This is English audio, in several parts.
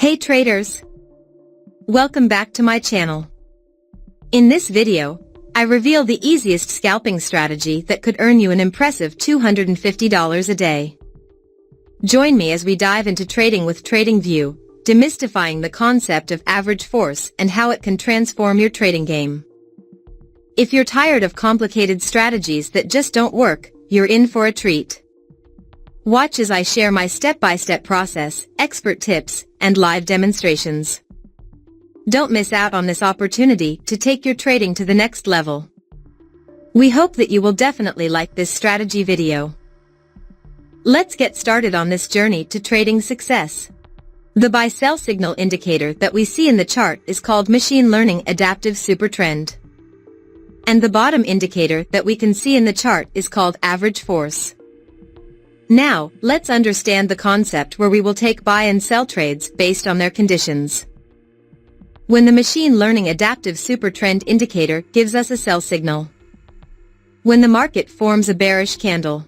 Hey traders! Welcome back to my channel. In this video, I reveal the easiest scalping strategy that could earn you an impressive $250 a day. Join me as we dive into trading with TradingView, demystifying the concept of average force and how it can transform your trading game. If you're tired of complicated strategies that just don't work, you're in for a treat. Watch as I share my step-by-step process, expert tips, and live demonstrations. Don't miss out on this opportunity to take your trading to the next level. We hope that you will definitely like this strategy video. Let's get started on this journey to trading success. The buy-sell signal indicator that we see in the chart is called Machine Learning Adaptive Supertrend. And the bottom indicator that we can see in the chart is called Average Force. Now, let's understand the concept where we will take buy and sell trades based on their conditions. When the Machine Learning Adaptive Supertrend indicator gives us a sell signal. When the market forms a bearish candle.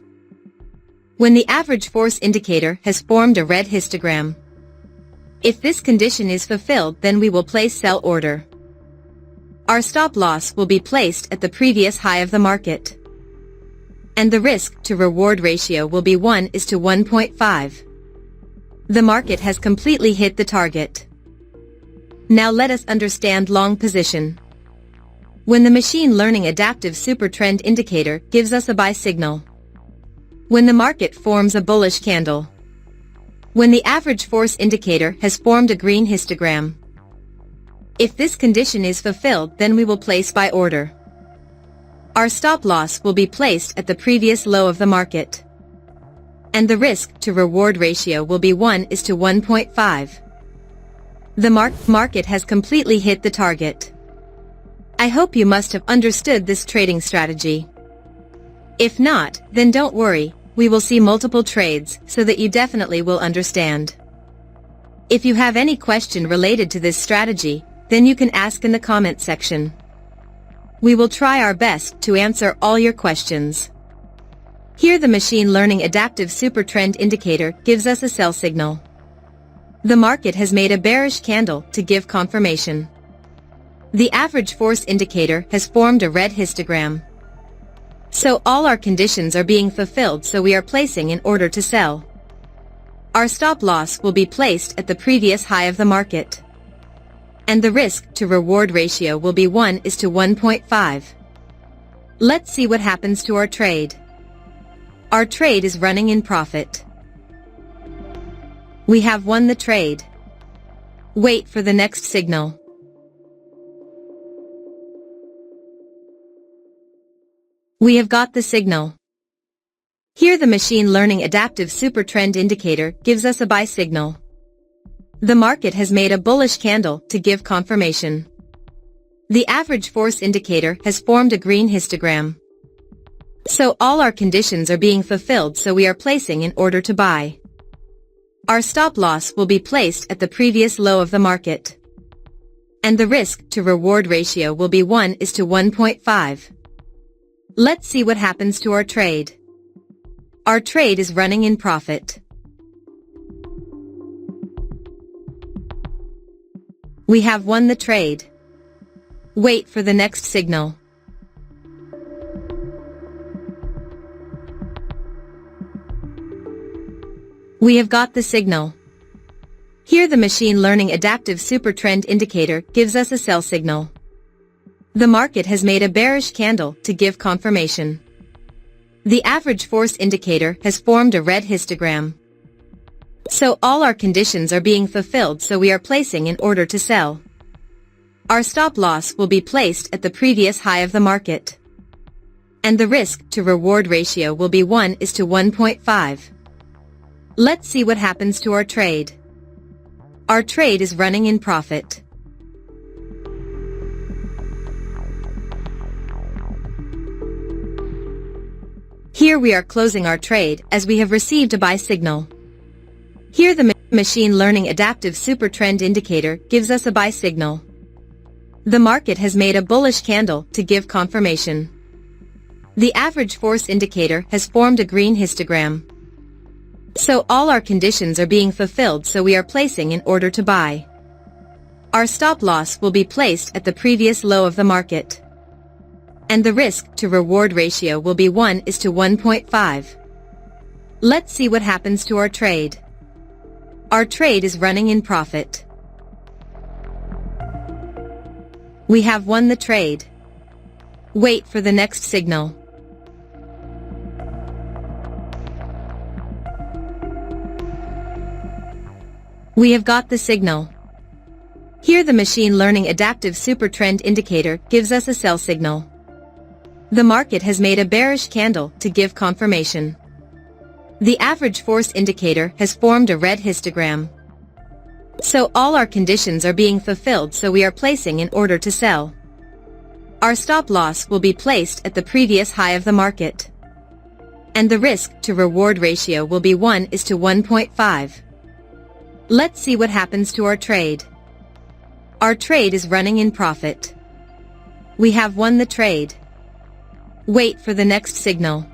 When the average force indicator has formed a red histogram. If this condition is fulfilled, then we will place sell order. Our stop loss will be placed at the previous high of the market. And the risk-to-reward ratio will be 1:1.5. The market has completely hit the target. Now let us understand long position. When the Machine Learning Adaptive Supertrend indicator gives us a buy signal. When the market forms a bullish candle. When the average force indicator has formed a green histogram. If this condition is fulfilled, then we will place buy order. Our stop loss will be placed at the previous low of the market. And the risk-to-reward ratio will be 1:1.5. The market has completely hit the target. I hope you must have understood this trading strategy. If not, then don't worry, we will see multiple trades so that you definitely will understand. If you have any question related to this strategy, then you can ask in the comment section. We will try our best to answer all your questions. Here the Machine Learning Adaptive Supertrend indicator gives us a sell signal. The market has made a bearish candle to give confirmation. The average force indicator has formed a red histogram. So all our conditions are being fulfilled, so we are placing an order to sell. Our stop loss will be placed at the previous high of the market. And the risk-to-reward ratio will be 1:1.5. Let's see what happens to our trade. Our trade is running in profit. We have won the trade. Wait for the next signal. We have got the signal. Here the Machine Learning Adaptive Supertrend indicator gives us a buy signal. The market has made a bullish candle to give confirmation. The average force indicator has formed a green histogram. So all our conditions are being fulfilled, so we are placing an order to buy. Our stop loss will be placed at the previous low of the market. And the risk-to-reward ratio will be 1:1.5. Let's see what happens to our trade. Our trade is running in profit. We have won the trade. Wait for the next signal. We have got the signal. Here the Machine Learning Adaptive Supertrend indicator gives us a sell signal. The market has made a bearish candle to give confirmation. The average force indicator has formed a red histogram. So all our conditions are being fulfilled, so we are placing an order to sell. Our stop loss will be placed at the previous high of the market. And the risk-to-reward ratio will be 1:1.5. Let's see what happens to our trade. Our trade is running in profit. Here we are closing our trade as we have received a buy signal. Here the Machine Learning Adaptive Supertrend indicator gives us a buy signal. The market has made a bullish candle to give confirmation. The average force indicator has formed a green histogram. So all our conditions are being fulfilled, so we are placing an order to buy. Our stop loss will be placed at the previous low of the market. And the risk to reward ratio will be 1:1.5. Let's see what happens to our trade. Our trade is running in profit. We have won the trade. Wait for the next signal. We have got the signal. Here the machine learning adaptive super trend indicator gives us a sell signal. The market has made a bearish candle to give confirmation. The average force indicator has formed a red histogram. So all our conditions are being fulfilled, so we are placing an order to sell. Our stop loss will be placed at the previous high of the market. And the risk to reward ratio will be 1:1.5. Let's see what happens to our trade. Our trade is running in profit. We have won the trade. Wait for the next signal.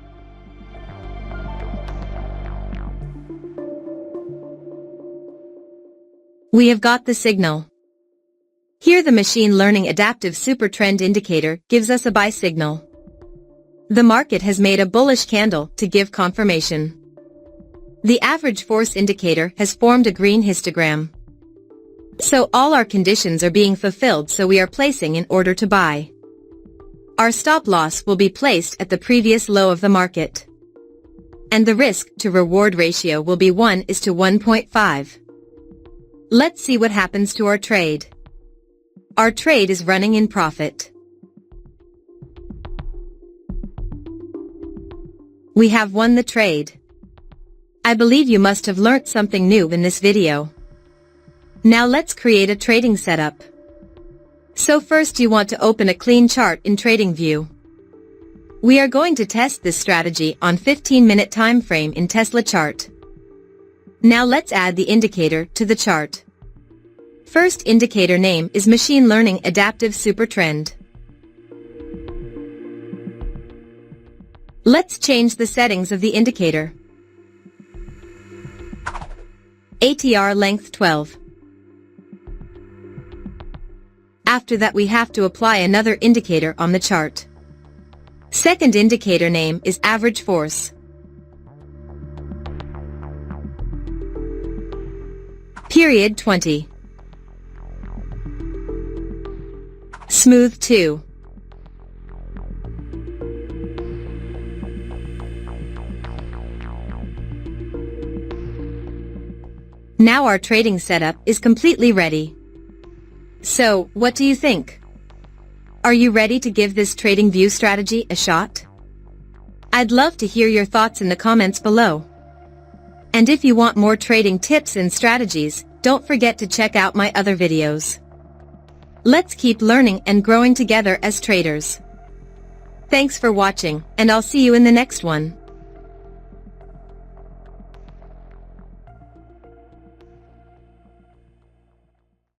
We have got the signal. Here the machine learning adaptive super trend indicator gives us a buy signal. The market has made a bullish candle to give confirmation. The average force indicator has formed a green histogram. So all our conditions are being fulfilled, so we are placing an order to buy. Our stop loss will be placed at the previous low of the market. And the risk to reward ratio will be 1:1.5. Let's see what happens to our trade. Our trade is running in profit. We have won the trade. I believe you must have learnt something new in this video. Now let's create a trading setup. So first you want to open a clean chart in TradingView. We are going to test this strategy on 15-minute time frame in Tesla chart. Now let's add the indicator to the chart. First indicator name is Machine Learning Adaptive Super Trend. Let's change the settings of the indicator. ATR length 12. After that we have to apply another indicator on the chart. Second indicator name is Average Force. Period 20. Smooth 2. Now our trading setup is completely ready. So, what do you think? Are you ready to give this TradingView strategy a shot? I'd love to hear your thoughts in the comments below. And if you want more trading tips and strategies, don't forget to check out my other videos. Let's keep learning and growing together as traders. Thanks for watching, and I'll see you in the next one.